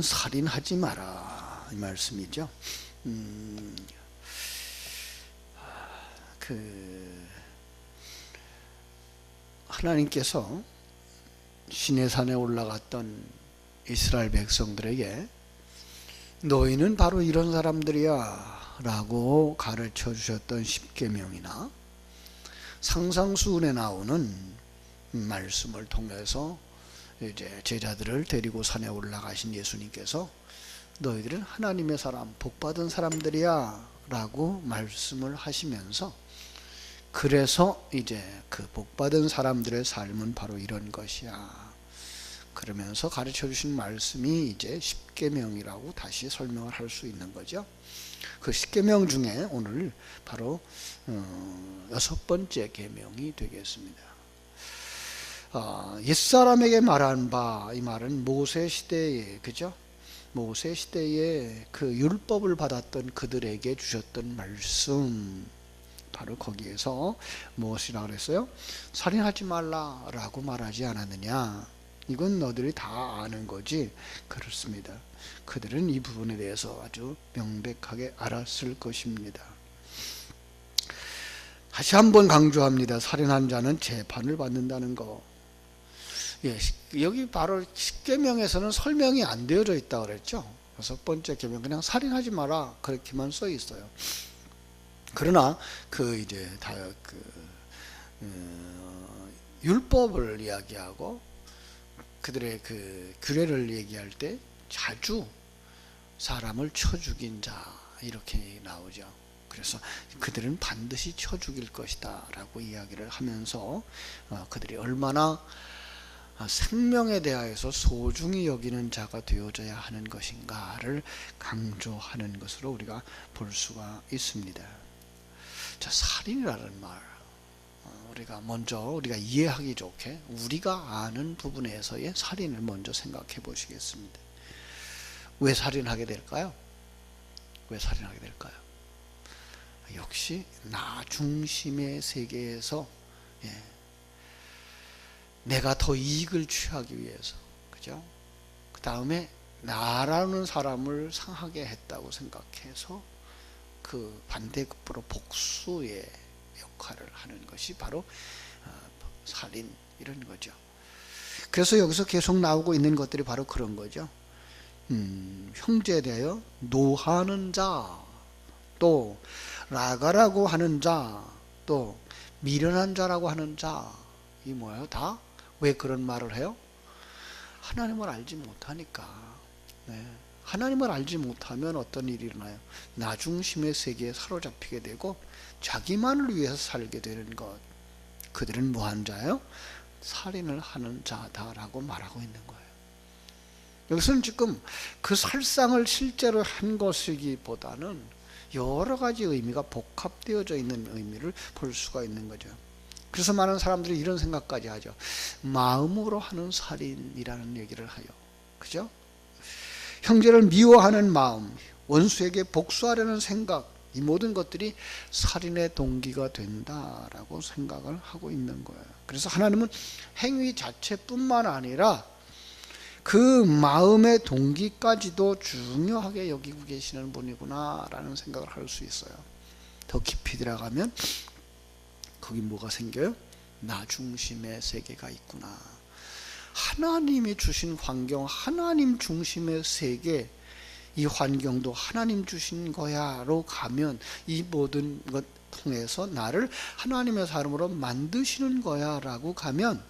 살인하지 마라 이 말씀이죠. 하나님께서 시내산에 올라갔던 이스라엘 백성들에게 너희는 바로 이런 사람들이야 라고 가르쳐 주셨던 십계명이나 상상수훈에 나오는 말씀을 통해서 이제 제자들을 데리고 산에 올라가신 예수님께서 너희들은 하나님의 사람, 복받은 사람들이야 라고 말씀을 하시면서, 그래서 이제 그 복받은 사람들의 삶은 바로 이런 것이야 그러면서 가르쳐 주신 말씀이 이제 십계명이라고 다시 설명을 할 수 있는 거죠. 그 십계명 중에 오늘 바로 6번째 계명이 되겠습니다. 옛사람에게 말한 바, 이 말은 모세 시대에, 그죠? 모세 시대에 그 율법을 받았던 그들에게 주셨던 말씀, 바로 거기에서 무엇이라고 그랬어요? 살인하지 말라라고 말하지 않았느냐? 이건 너들이 다 아는 거지. 그렇습니다. 그들은 이 부분에 대해서 아주 명백하게 알았을 것입니다. 다시 한번 강조합니다. 살인한 자는 재판을 받는다는 거. 예, 여기 바로 십계명에서는 설명이 안 되어져 있다고 그랬죠. 6번째 계명 그냥 살인하지 마라 그렇게만 써 있어요. 그러나 율법을 이야기하고 그들의 그 규례를 얘기할 때 자주 사람을 쳐 죽인 자 이렇게 나오죠. 그래서 그들은 반드시 쳐 죽일 것이다 라고 이야기를 하면서 그들이 얼마나 생명에 대하여서 소중히 여기는 자가 되어져야 하는 것인가를 강조하는 것으로 우리가 볼 수가 있습니다. 자, 살인이라는 말, 우리가 이해하기 좋게 우리가 아는 부분에서의 살인을 먼저 생각해 보시겠습니다. 왜 살인하게 될까요? 왜 살인하게 될까요? 역시 나 중심의 세계에서 내가 더 이익을 취하기 위해서, 그죠? 그 다음에 나라는 사람을 상하게 했다고 생각해서 그 반대급부로 복수의 역할을 하는 것이 바로 살인 이런 거죠. 그래서 여기서 계속 나오고 있는 것들이 바로 그런 거죠. 형제에 대하여 노하는 자, 또 라가라고 하는 자, 또 미련한 자라고 하는 자, 이 뭐예요? 다 왜 그런 말을 해요? 하나님을 알지 못하니까. 하나님을 알지 못하면 어떤 일이 일어나요? 나 중심의 세계에 사로잡히게 되고 자기만을 위해서 살게 되는 것. 그들은 뭐한 자예요? 살인을 하는 자다라고 말하고 있는 거예요. 여기서는 지금 그 살상을 실제로 한 것이기보다는 여러 가지 의미가 복합되어져 있는 의미를 볼 수가 있는 거죠. 그래서 많은 사람들이 이런 생각까지 하죠. 마음으로 하는 살인이라는 얘기를 해요. 그죠? 형제를 미워하는 마음, 원수에게 복수하려는 생각, 이 모든 것들이 살인의 동기가 된다라고 생각을 하고 있는 거예요. 그래서 하나님은 행위 자체뿐만 아니라 그 마음의 동기까지도 중요하게 여기고 계시는 분이구나 라는 생각을 할 수 있어요. 더 깊이 들어가면 거기 뭐가 생겨요? 나 중심의 세계가 있구나. 하나님이 주신 환경, 하나님 중심의 세계, 이 환경도 하나님 주신 거야로 가면 이 모든 것 통해서 나를 하나님의 사람으로 만드시는 거야라고 가면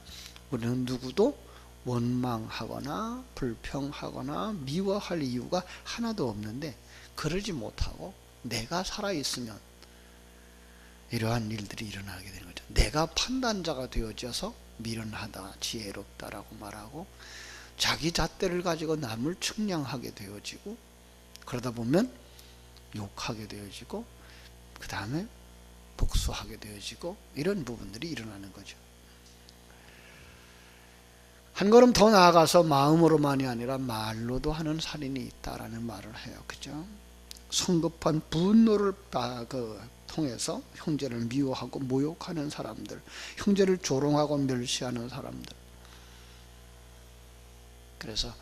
우리는 누구도 원망하거나 불평하거나 미워할 이유가 하나도 없는데, 그러지 못하고 내가 살아있으면 이러한 일들이 일어나게 되는 거죠. 내가 판단자가 되어져서 미련하다, 지혜롭다라고 말하고 자기 잣대를 가지고 남을 측량하게 되어지고, 그러다 보면 욕하게 되어지고 그 다음에 복수하게 되어지고 이런 부분들이 일어나는 거죠. 한 걸음 더 나아가서 마음으로만이 아니라 말로도 하는 살인이 있다라는 말을 해요. 그죠? 성급한 분노를 통해서 형제를 미워하고 모욕하는 사람들, 형제를 조롱하고 멸시하는 사람들. 그래서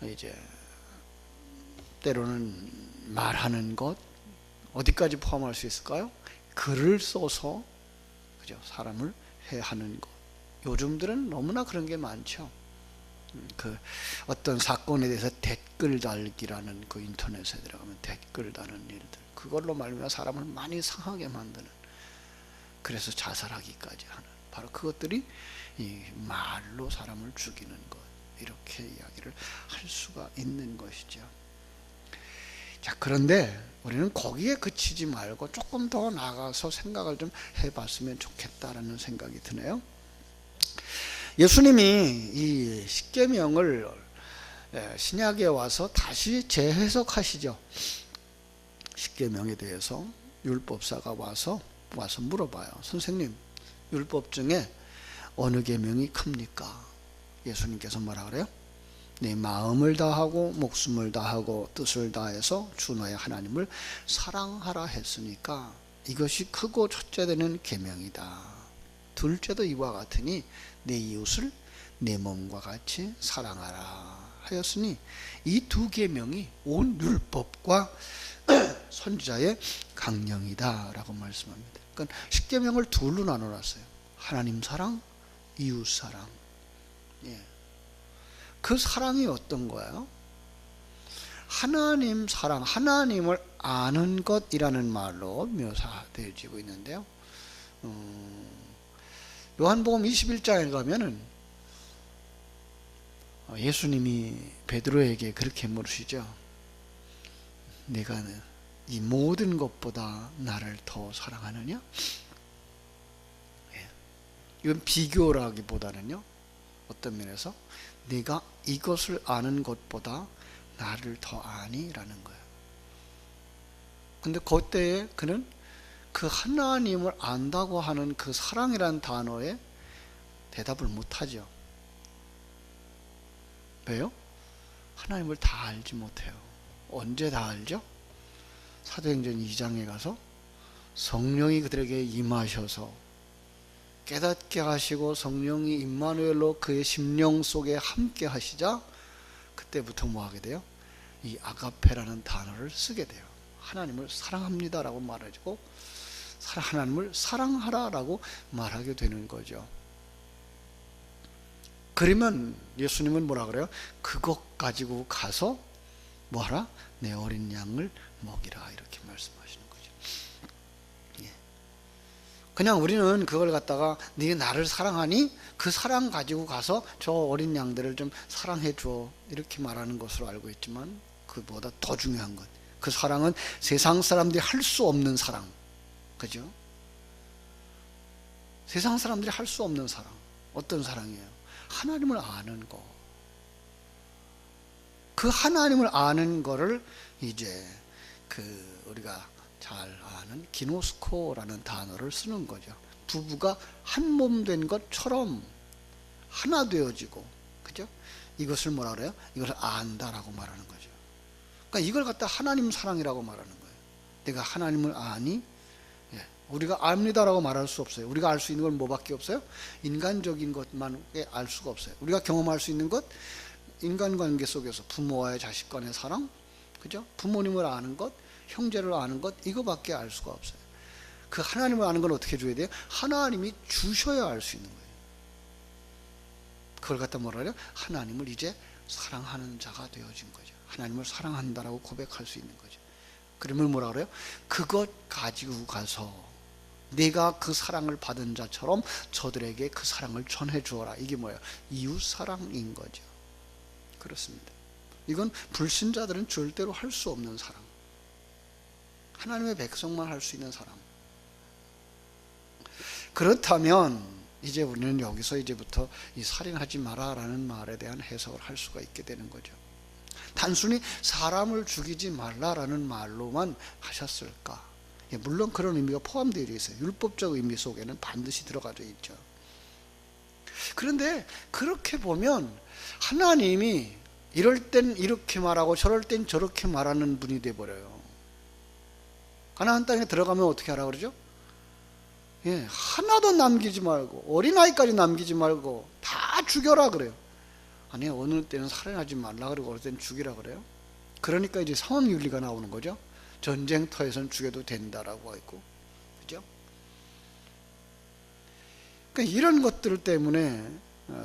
이제 때로는 말하는 것, 어디까지 포함할 수 있을까요? 글을 써서, 그죠? 사람을 해하는 것. 요즘들은 너무나 그런 게 많죠. 그 어떤 사건에 대해서 댓글 달기라는, 그 인터넷에 들어가면 댓글 다는 일들, 그걸로 말미암아 사람을 많이 상하게 만드는, 그래서 자살하기까지 하는, 바로 그것들이 이 말로 사람을 죽이는 것, 이렇게 이야기를 할 수가 있는 것이죠. 자, 그런데 우리는 거기에 그치지 말고 조금 더 나가서 생각을 좀 해봤으면 좋겠다라는 생각이 드네요. 예수님이 이 십계명을 신약에 와서 다시 재해석하시죠. 십계명에 대해서 율법사가 와서 물어봐요. 선생님, 율법 중에 어느 계명이 큽니까? 예수님께서 뭐라 그래요? 네 마음을 다하고 목숨을 다하고 뜻을 다해서 주 너의 하나님을 사랑하라 했으니까 이것이 크고 첫째 되는 계명이다. 둘째도 이와 같으니 내 이웃을 내 몸과 같이 사랑하라 하였으니 이 두 계명이 온 율법과 선지자의 강령이다 라고 말씀합니다. 그러니까 십계명을 둘로 나눠놨어요. 하나님 사랑, 이웃 사랑. 예. 그 사랑이 어떤 거예요? 하나님 사랑, 하나님을 아는 것이라는 말로 묘사되어지고 있는데요. 요한복음 21장에 가면은 예수님이 베드로에게 그렇게 물으시죠. 내가 이 모든 것보다 나를 더 사랑하느냐? 이건 비교라기보다는요, 어떤 면에서 네가 이것을 아는 것보다 나를 더 아니? 라는 거예요. 근데 그때에 그는 그 하나님을 안다고 하는 그 사랑이라는 단어에 대답을 못하죠. 왜요? 하나님을 다 알지 못해요. 언제 다 알죠? 사도행전 2장에 가서 성령이 그들에게 임하셔서 깨닫게 하시고 성령이 임마누엘로 그의 심령 속에 함께 하시자 그때부터 뭐 하게 돼요? 이 아가페라는 단어를 쓰게 돼요. 하나님을 사랑합니다 라고 말해주고 하나님을 사랑하라 라고 말하게 되는 거죠. 그러면 예수님은 뭐라 그래요? 그것 가지고 가서 뭐하라? 내 어린 양을 먹이라, 이렇게 말씀하시는 거죠. 예. 그냥 우리는 그걸 갖다가 네 나를 사랑하니 그 사랑 가지고 가서 저 어린 양들을 좀 사랑해 줘, 이렇게 말하는 것으로 알고 있지만 그보다 더 중요한 것, 그 사랑은 세상 사람들이 할 수 없는 사랑, 그죠? 세상 사람들이 할 수 없는 사랑. 어떤 사랑이에요? 하나님을 아는 거. 그 하나님을 아는 거를 이제 그 우리가 잘 아는 기노스코라는 단어를 쓰는 거죠. 부부가 한 몸 된 것처럼 하나 되어지고, 그죠? 이것을 뭐라 그래요? 이것을 안다라고 말하는 거죠. 그러니까 이걸 갖다 하나님 사랑이라고 말하는 거예요. 내가 하나님을 아니? 예. 우리가 압니다라고 말할 수 없어요. 우리가 알 수 있는 건 뭐밖에 없어요? 인간적인 것만 알 수가 없어요. 우리가 경험할 수 있는 것, 인간관계 속에서 부모와의 자식 간의 사랑, 그죠? 부모님을 아는 것, 형제를 아는 것, 이거밖에 알 수가 없어요. 그 하나님을 아는 건 어떻게 줘야 돼요? 하나님이 주셔야 알 수 있는 거예요. 그걸 갖다 뭐라 그래요? 하나님을 이제 사랑하는 자가 되어진 거죠. 하나님을 사랑한다라고 고백할 수 있는 거죠. 그러면 뭐라 그래요? 그것 가지고 가서 내가 그 사랑을 받은 자처럼 저들에게 그 사랑을 전해 주어라. 이게 뭐예요? 이웃 사랑인 거죠. 그렇습니다. 이건 불신자들은 절대로 할 수 없는 사랑. 하나님의 백성만 할 수 있는 사랑. 그렇다면 이제 우리는 여기서 이제부터 이 살인하지 마라라는 말에 대한 해석을 할 수가 있게 되는 거죠. 단순히 사람을 죽이지 말라라는 말로만 하셨을까? 예, 물론 그런 의미가 포함되어 있어요. 율법적 의미 속에는 반드시 들어가져 있죠. 그런데 그렇게 보면 하나님이 이럴 땐 이렇게 말하고 저럴 땐 저렇게 말하는 분이 돼버려요. 가나안 땅에 들어가면 어떻게 하라 그러죠? 예, 하나도 남기지 말고 어린아이까지 남기지 말고 다 죽여라 그래요. 아니, 어느 때는 살인하지 말라 그러고 어느 때는 죽이라 그래요. 그러니까 이제 상황윤리가 나오는 거죠. 전쟁터에선 죽여도 된다라고 했고, 그죠? 그러니까 이런 것들 때문에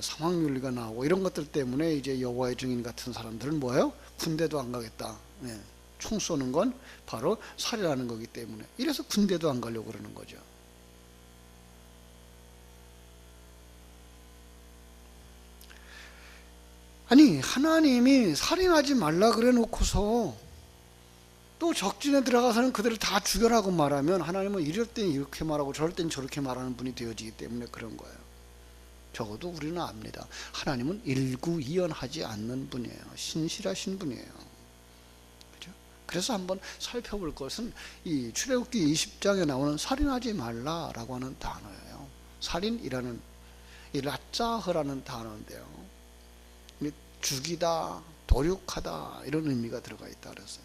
상황윤리가 나오고, 이런 것들 때문에 이제 여호와의 증인 같은 사람들은 뭐예요? 군대도 안 가겠다. 네. 총 쏘는 건 바로 살해하는 거기 때문에, 이래서 군대도 안 가려고 그러는 거죠. 아니, 하나님이 살인하지 말라 그래 놓고서 또 적진에 들어가서는 그들을 다 죽여라고 말하면, 하나님은 이럴 땐 이렇게 말하고 저럴 땐 저렇게 말하는 분이 되어지기 때문에 그런 거예요. 적어도 우리는 압니다. 하나님은 일구이연하지 않는 분이에요. 신실하신 분이에요. 그죠? 그래서 한번 살펴볼 것은 이 출애굽기 20장에 나오는 살인하지 말라라고 하는 단어예요. 살인이라는 이 라짜흐라는 단어인데요, 죽이다, 도륙하다 이런 의미가 들어가 있다 그랬어요.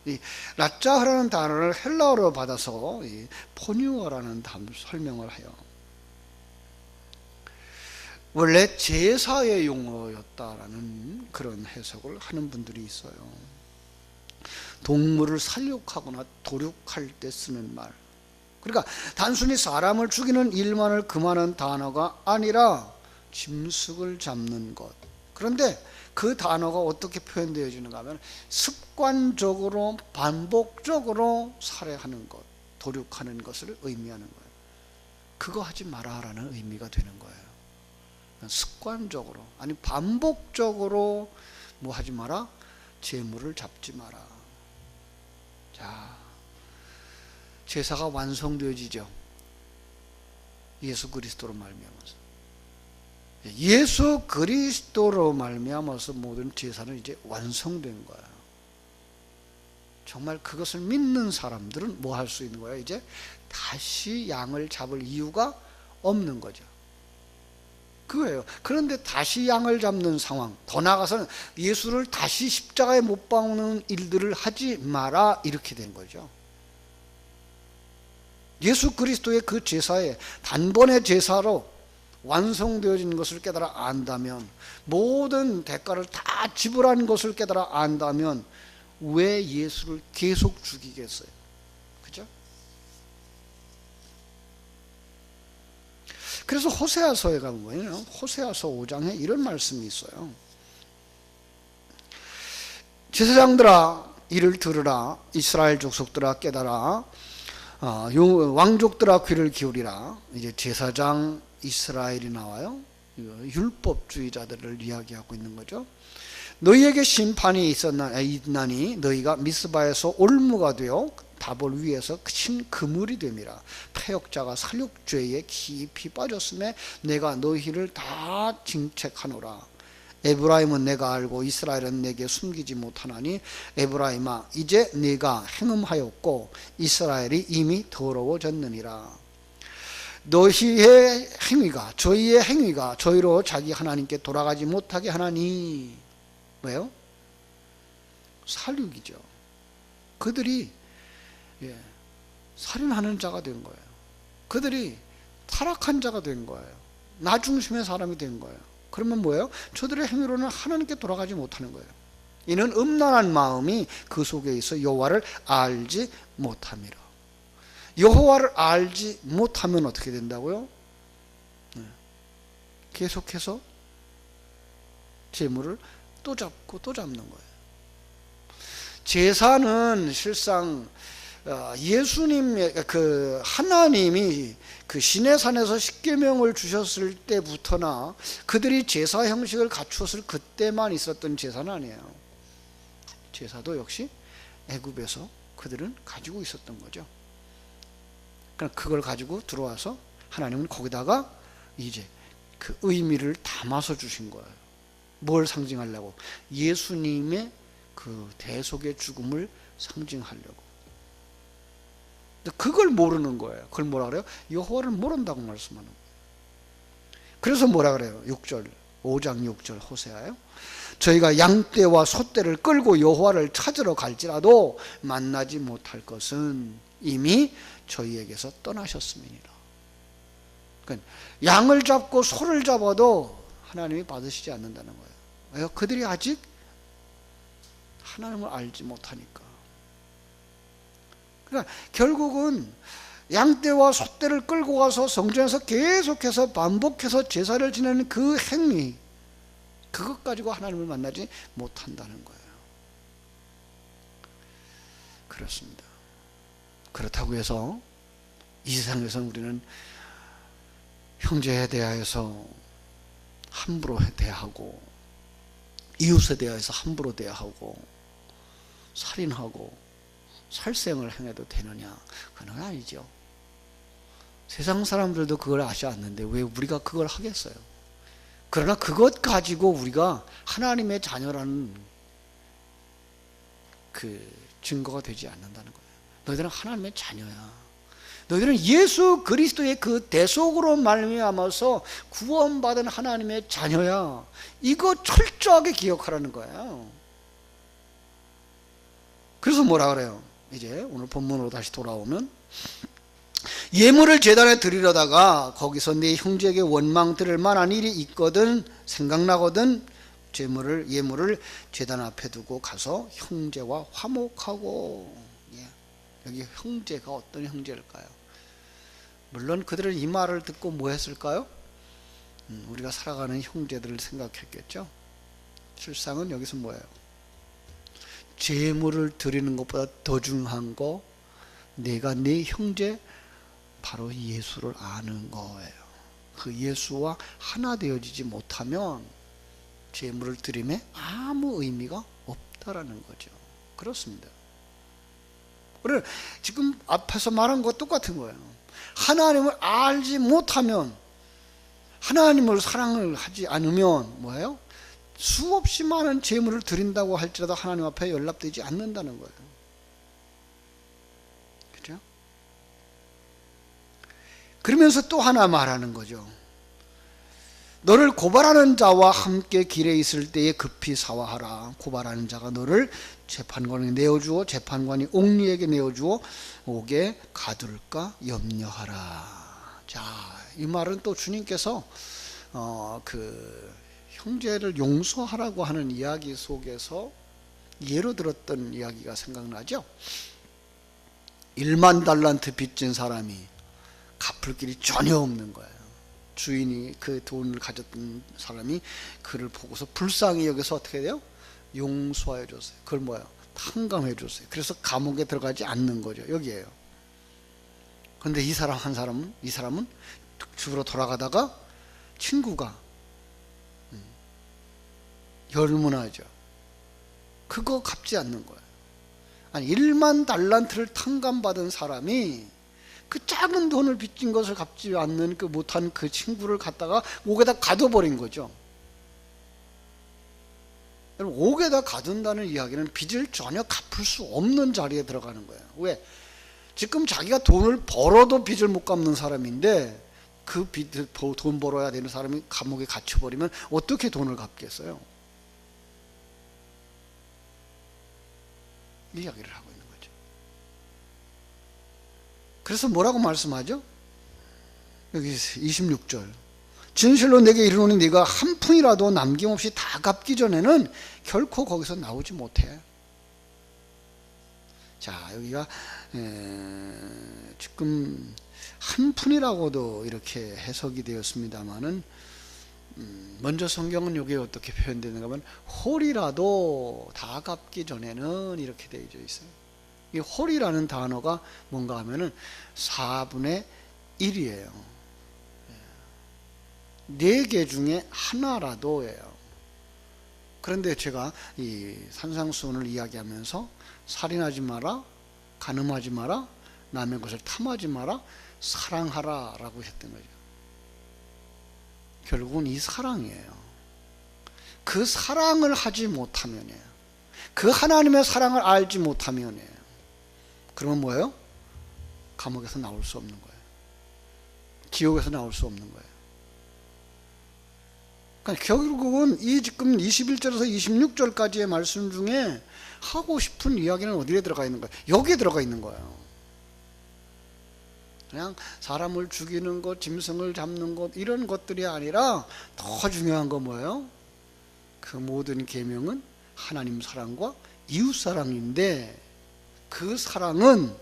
이 라짜흐라는 단어를 헬라어로 받아서 이 포뉴어라는 설명을 해요. 원래 제사의 용어였다라는 그런 해석을 하는 분들이 있어요. 동물을 살육하거나 도륙할 때 쓰는 말. 그러니까 단순히 사람을 죽이는 일만을 금하는 단어가 아니라 짐승을 잡는 것. 그런데 그 단어가 어떻게 표현되어지는가 하면 습관적으로 반복적으로 살해하는 것, 도륙하는 것을 의미하는 거예요. 그거 하지 마라라는 의미가 되는 거예요. 습관적으로, 아니 반복적으로 뭐 하지 마라? 재물을 잡지 마라. 자, 제사가 완성되어지죠. 예수 그리스도로 말미암아서. 예수 그리스도로 말미암아서 모든 제사는 이제 완성된 거예요. 정말 그것을 믿는 사람들은 뭐 할 수 있는 거예요? 이제 다시 양을 잡을 이유가 없는 거죠. 그거예요. 그런데 다시 양을 잡는 상황, 더 나아가서는 예수를 다시 십자가에 못 박는 일들을 하지 마라, 이렇게 된 거죠. 예수 그리스도의 그 제사에 단번의 제사로 완성되어진 것을 깨달아 안다면, 모든 대가를 다 지불한 것을 깨달아 안다면 왜 예수를 계속 죽이겠어요? 그죠? 그래서 호세아서에 가면 호세아서 5장에 이런 말씀이 있어요. 제사장들아 이를 들으라, 이스라엘 족속들아 깨달아, 왕족들아 귀를 기울이라. 이제 제사장 이스라엘이 나와요. 율법주의자들을 이야기하고 있는 거죠. 너희에게 심판이 있나니 너희가 미스바에서 올무가 되어 다볼 위에서 친 그물이 됨이라. 패역자가 살육죄에 깊이 빠졌음에 내가 너희를 다 징책하노라. 에브라임은 내가 알고 이스라엘은 내게 숨기지 못하나니 에브라임아 이제 네가 행음하였고 이스라엘이 이미 더러워졌느니라. 너희의 행위가, 저희의 행위가 저희로 자기 하나님께 돌아가지 못하게 하나니. 왜요? 살육이죠. 그들이 살인하는 자가 된 거예요. 그들이 타락한 자가 된 거예요. 나 중심의 사람이 된 거예요. 그러면 뭐예요? 저들의 행위로는 하나님께 돌아가지 못하는 거예요. 이는 음란한 마음이 그 속에 있어 여호와를 알지 못함이라. 여호와를 알지 못하면 어떻게 된다고요? 계속해서 재물을 또 잡고 또 잡는 거예요. 제사는 실상 예수님, 그 하나님이 그 시내산에서 십계명을 주셨을 때부터나 그들이 제사 형식을 갖추었을 그때만 있었던 제사는 아니에요. 제사도 역시 애굽에서 그들은 가지고 있었던 거죠. 그러니까 그걸 가지고 들어와서 하나님은 거기다가 이제 그 의미를 담아서 주신 거예요. 뭘 상징하려고? 예수님의 그 대속의 죽음을 상징하려고. 그걸 모르는 거예요. 그걸 뭐라 그래요? 여호와를 모른다고 말씀하는 거예요. 그래서 뭐라 그래요? 6절, 5장 6절 호세아요. 저희가 양떼와 소떼를 끌고 여호와를 찾으러 갈지라도 만나지 못할 것은 이미 저희에게서 떠나셨음이니라. 그러니까 양을 잡고 소를 잡아도 하나님이 받으시지 않는다는 거예요. 왜요? 그들이 아직 하나님을 알지 못하니까. 그러니까 결국은 양떼와 소떼를 끌고 가서 성전에서 계속해서 반복해서 제사를 지내는 그 행위, 그것 가지고 하나님을 만나지 못한다는 거예요. 그렇습니다. 그렇다고 해서 이 세상에서 우리는 형제에 대하여서 함부로 대하고, 이웃에 대하여서 함부로 대하고, 살인하고 살생을 행해도 되느냐? 그건 아니죠. 세상 사람들도 그걸 아시 않는데 왜 우리가 그걸 하겠어요? 그러나 그것 가지고 우리가 하나님의 자녀라는 그 증거가 되지 않는다는 거예요. 너희들은 하나님의 자녀야. 너희들은 예수 그리스도의 그 대속으로 말미암아서 구원받은 하나님의 자녀야. 이거 철저하게 기억하라는 거예요. 그래서 뭐라 그래요? 이제 오늘 본문으로 다시 돌아오면, 예물을 제단에 드리려다가 거기서 네 형제에게 원망 들을 만한 일이 있거든, 생각나거든, 예물을 제단 앞에 두고 가서 형제와 화목하고. 여기 형제가 어떤 형제일까요? 물론 그들은 이 말을 듣고 뭐 했을까요? 우리가 살아가는 형제들을 생각했겠죠. 실상은 여기서 뭐예요? 제물을 드리는 것보다 더 중요한 거, 내가 네 형제 바로 예수를 아는 거예요. 그 예수와 하나 되어지지 못하면 제물을 드림에 아무 의미가 없다라는 거죠. 그렇습니다. 그래, 지금 앞에서 말한 것 똑같은 거예요. 하나님을 알지 못하면, 하나님을 사랑을 하지 않으면 뭐예요? 수없이 많은 제물을 드린다고 할지라도 하나님 앞에 연락되지 않는다는 거예요. 그죠? 그러면서 또 하나 말하는 거죠. 너를 고발하는 자와 함께 길에 있을 때에 급히 사화하라. 고발하는 자가 너를 재판관에게 내어주어 재판관이 옥리에게 내어주어 옥에 가둘까 염려하라. 자, 이 말은 또 주님께서 그 형제를 용서하라고 하는 이야기 속에서 예로 들었던 이야기가 생각나죠. 1만 달란트 빚진 사람이 갚을 길이 전혀 없는 거예요. 주인이 그 돈을 가졌던 사람이 그를 보고서 불쌍히 여겨서 어떻게 돼요? 용서해 줬어요. 그걸 뭐예요? 탕감해 줬어요. 그래서 감옥에 들어가지 않는 거죠. 여기에요. 그런데 이 사람은 집으로 돌아가다가 친구가 열문하죠. 그거 갚지 않는 거예요. 아니, 1만 달란트를 탕감받은 사람이 그 작은 돈을 빚진 것을 갚지 않는 그 못한 그 친구를 갖다가 옥에다 가둬버린 거죠. 여러분, 옥에다 가둔다는 이야기는 빚을 전혀 갚을 수 없는 자리에 들어가는 거예요. 왜? 지금 자기가 돈을 벌어도 빚을 못 갚는 사람인데 그 돈 벌어야 되는 사람이 감옥에 갇혀버리면 어떻게 돈을 갚겠어요? 이 이야기를 하고 있는 거죠. 그래서 뭐라고 말씀하죠? 여기 26절. 진실로 내게 이르노니 네가 한 푼이라도 남김없이 다 갚기 전에는 결코 거기서 나오지 못해. 자, 여기가 지금 한 푼이라고도 이렇게 해석이 되었습니다마는 먼저 성경은 여기에 어떻게 표현되는가 하면 홀이라도 다 갚기 전에는 이렇게 되어 있어요. 이 홀이라는 단어가 뭔가 하면은 4분의 1이에요. 4개 중에 하나라도예요. 그런데 제가 이 산상수훈을 이야기하면서 살인하지 마라, 간음하지 마라, 남의 것을 탐하지 마라, 사랑하라 라고 했던 거죠. 결국은 이 사랑이에요. 그 사랑을 하지 못하면이에요. 그 하나님의 사랑을 알지 못하면이에요. 그러면 뭐예요? 감옥에서 나올 수 없는 거예요. 지옥에서 나올 수 없는 거예요. 그러니까 결국은 이 지금 21절에서 26절까지의 말씀 중에 하고 싶은 이야기는 어디에 들어가 있는 거예요? 여기에 들어가 있는 거예요. 그냥 사람을 죽이는 것, 짐승을 잡는 것 이런 것들이 아니라 더 중요한 건 뭐예요? 그 모든 계명은 하나님 사랑과 이웃사랑인데 그 사랑은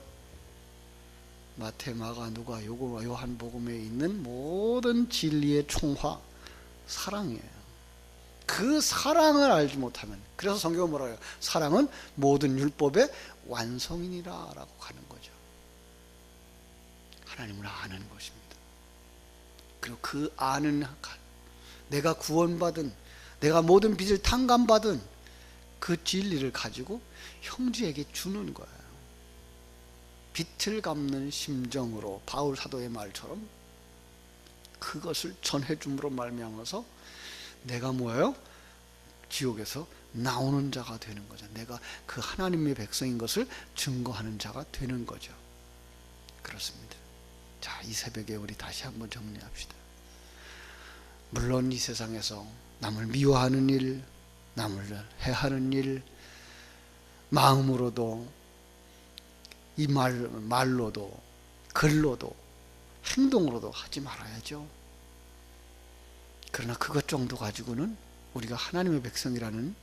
마태, 마가, 누가, 요한복음에 있는 모든 진리의 총화 사랑이에요. 그 사랑을 알지 못하면, 그래서 성경은 뭐라 해요? 사랑은 모든 율법의 완성이니라 라고 하는 거죠. 하나님을 아는 것입니다. 그리고 그 아는, 내가 구원받은, 내가 모든 빚을 탕감받은 그 진리를 가지고 형제에게 주는 거예요. 빚을 갚는 심정으로 바울 사도의 말처럼 그것을 전해줌으로 말미암아서 내가 뭐예요? 지옥에서 나오는 자가 되는 거죠. 내가 그 하나님의 백성인 것을 증거하는 자가 되는 거죠. 그렇습니다. 자, 이 새벽에 우리 다시 한번 정리합시다. 물론 이 세상에서 남을 미워하는 일, 남을 해하는 일, 마음으로도 이 말로도 글로도 행동으로도 하지 말아야죠. 그러나 그것 정도 가지고는 우리가 하나님의 백성이라는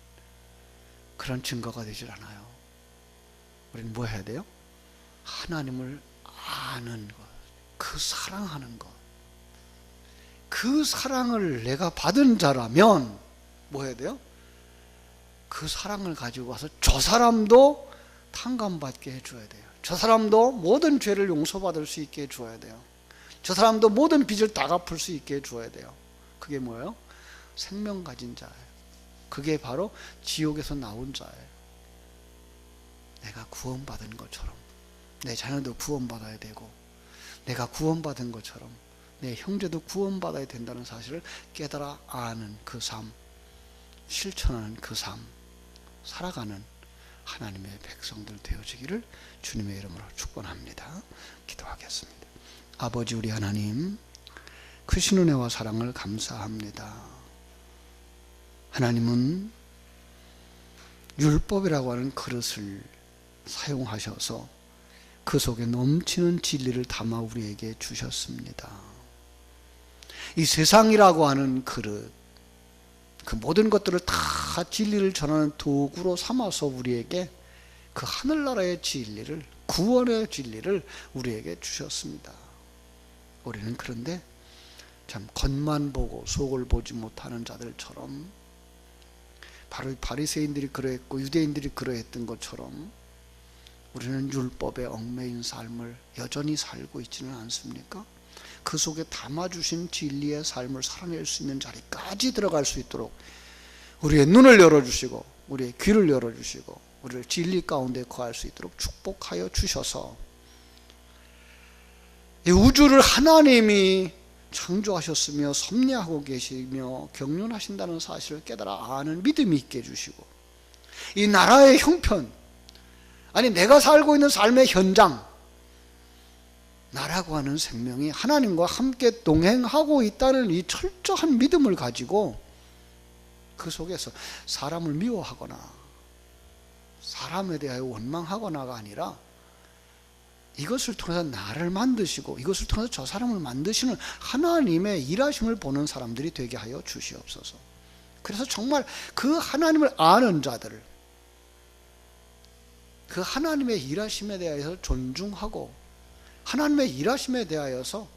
그런 증거가 되질 않아요. 우리는 뭐 해야 돼요? 하나님을 아는 것, 그 사랑하는 것. 그 사랑을 내가 받은 자라면 뭐 해야 돼요? 그 사랑을 가지고 와서 저 사람도 탕감받게 해줘야 돼요. 저 사람도 모든 죄를 용서받을 수 있게 해줘야 돼요. 저 사람도 모든 빚을 다 갚을 수 있게 해줘야 돼요. 그게 뭐예요? 생명 가진 자예요. 그게 바로 지옥에서 나온 자예요. 내가 구원받은 것처럼 내 자녀도 구원받아야 되고, 내가 구원받은 것처럼 내 형제도 구원받아야 된다는 사실을 깨달아 아는 그 삶, 실천하는 그 삶, 살아가는 하나님의 백성들 되어지기를 주님의 이름으로 축원합니다. 기도하겠습니다. 아버지 우리 하나님, 크신 은혜와 사랑을 감사합니다. 하나님은 율법이라고 하는 그릇을 사용하셔서 그 속에 넘치는 진리를 담아 우리에게 주셨습니다. 이 세상이라고 하는 그릇, 그 모든 것들을 다 진리를 전하는 도구로 삼아서 우리에게 그 하늘나라의 진리를, 구원의 진리를 우리에게 주셨습니다. 우리는 그런데 참 겉만 보고 속을 보지 못하는 자들처럼, 바로 바리새인들이 그러했고 유대인들이 그러했던 것처럼 우리는 율법에 얽매인 삶을 여전히 살고 있지는 않습니까? 그 속에 담아주신 진리의 삶을 살아낼 수 있는 자리까지 들어갈 수 있도록 우리의 눈을 열어주시고 우리의 귀를 열어주시고 우리를 진리 가운데 거할 수 있도록 축복하여 주셔서 이 우주를 하나님이 창조하셨으며 섭리하고 계시며 경륜하신다는 사실을 깨달아 아는 믿음이 있게 해주시고, 이 나라의 형편, 아니 내가 살고 있는 삶의 현장, 나라고 하는 생명이 하나님과 함께 동행하고 있다는 이 철저한 믿음을 가지고 그 속에서 사람을 미워하거나 사람에 대하여 원망하거나가 아니라 이것을 통해서 나를 만드시고 이것을 통해서 저 사람을 만드시는 하나님의 일하심을 보는 사람들이 되게 하여 주시옵소서. 그래서 정말 그 하나님을 아는 자들을, 그 하나님의 일하심에 대해서 존중하고 하나님의 일하심에 대하여서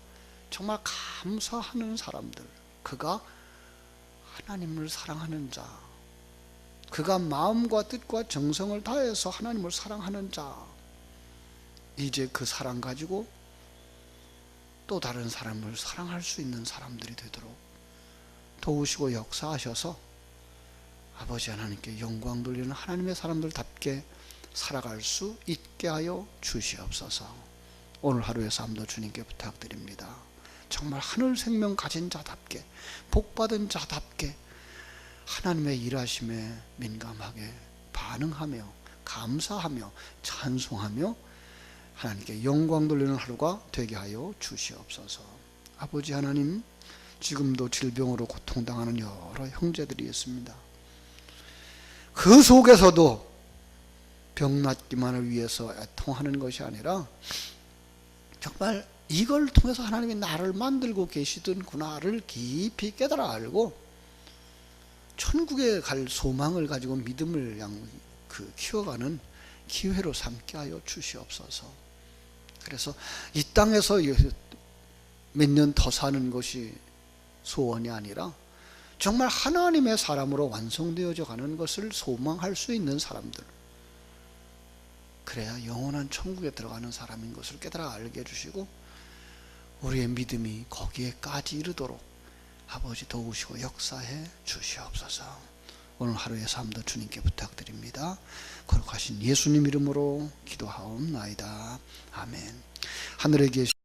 정말 감사하는 사람들, 그가 하나님을 사랑하는 자, 그가 마음과 뜻과 정성을 다해서 하나님을 사랑하는 자, 이제 그 사랑 가지고 또 다른 사람을 사랑할 수 있는 사람들이 되도록 도우시고 역사하셔서 아버지 하나님께 영광 돌리는 하나님의 사람들답게 살아갈 수 있게 하여 주시옵소서. 오늘 하루의 삶도 주님께 부탁드립니다. 정말 하늘 생명 가진 자답게, 복받은 자답게 하나님의 일하심에 민감하게 반응하며 감사하며 찬송하며 하나님께 영광 돌리는 하루가 되게 하여 주시옵소서. 아버지 하나님, 지금도 질병으로 고통당하는 여러 형제들이 있습니다. 그 속에서도 병낫기만을 위해서 애통하는 것이 아니라 정말 이걸 통해서 하나님이 나를 만들고 계시던구나를 깊이 깨달아 알고 천국에 갈 소망을 가지고 믿음을 키워가는 기회로 삼게 하여 주시옵소서. 그래서 이 땅에서 몇 년 더 사는 것이 소원이 아니라 정말 하나님의 사람으로 완성되어져 가는 것을 소망할 수 있는 사람들, 그래야 영원한 천국에 들어가는 사람인 것을 깨달아 알게 해주시고 우리의 믿음이 거기에까지 이르도록 아버지 도우시고 역사해 주시옵소서. 오늘 하루의 삶도 주님께 부탁드립니다. 거룩하신 예수님 이름으로 기도하옵나이다. 아멘. 하늘에 계신